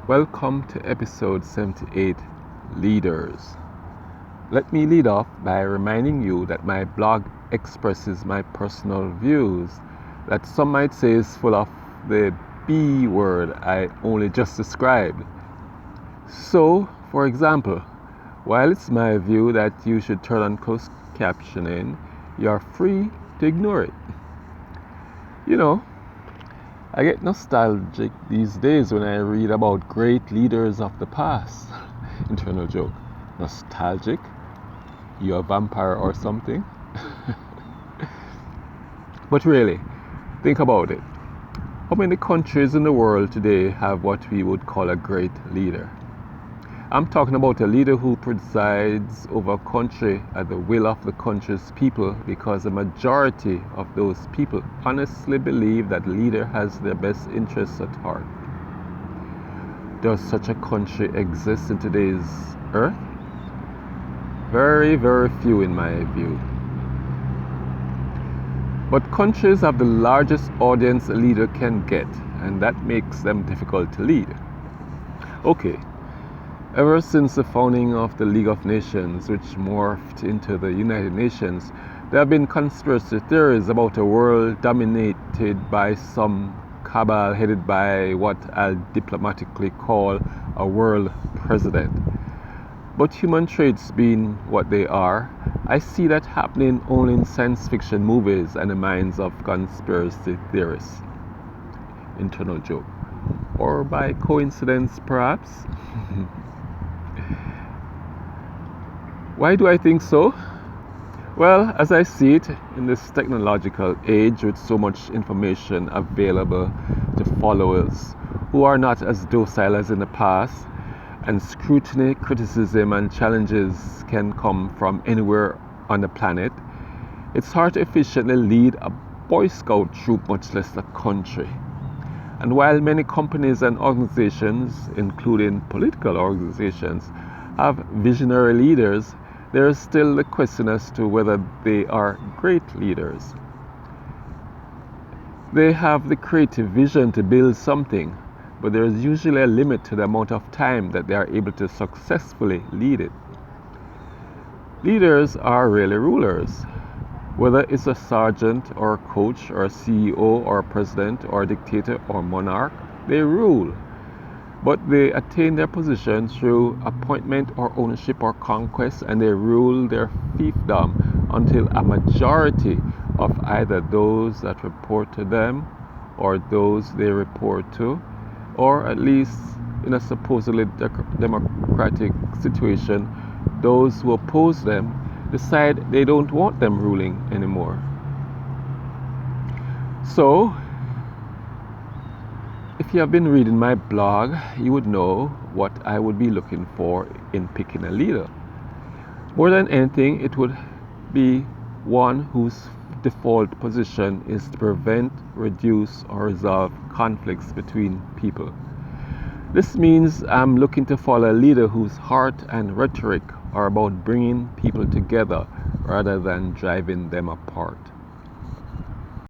Welcome to episode 78, Leaders. Let me lead off by reminding you that my blog expresses my personal views that some might say is full of the B word I only just described. So, for example, while it's my view that you should turn on closed captioning, you're free to ignore it. You know, I get nostalgic these days when I read about great leaders of the past. Internal joke. Nostalgic? You a vampire or something? But really, think about it. How many countries in the world today have what we would call a great leader? I'm talking about a leader who presides over a country at the will of the country's people because the majority of those people honestly believe that the leader has their best interests at heart. Does such a country exist in today's earth? Very, very few in my view. But countries have the largest audience a leader can get, and that makes them difficult to lead. Okay. Ever since the founding of the League of Nations, which morphed into the United Nations, there have been conspiracy theories about a world dominated by some cabal headed by what I'll diplomatically call a world president. But human traits being what they are, I see that happening only in science fiction movies and the minds of conspiracy theorists. Internal joke. Or by coincidence, perhaps? Why do I think so? Well, as I see it, in this technological age with so much information available to followers who are not as docile as in the past, and scrutiny, criticism, and challenges can come from anywhere on the planet, it's hard to efficiently lead a Boy Scout troop, much less a country. And while many companies and organizations, including political organizations, have visionary leaders, there is still the question as to whether they are great leaders. They have the creative vision to build something, but there is usually a limit to the amount of time that they are able to successfully lead it. Leaders are really rulers. Whether it's a sergeant or a coach or a CEO or a president or a dictator or monarch, they rule. But they attain their position through appointment or ownership or conquest, and they rule their fiefdom until a majority of either those that report to them or those they report to, or at least in a supposedly democratic situation, those who oppose them decide they don't want them ruling anymore. So, if you have been reading my blog, you would know what I would be looking for in picking a leader. More than anything, it would be one whose default position is to prevent, reduce, or resolve conflicts between people. This means I'm looking to follow a leader whose heart and rhetoric are about bringing people together rather than driving them apart.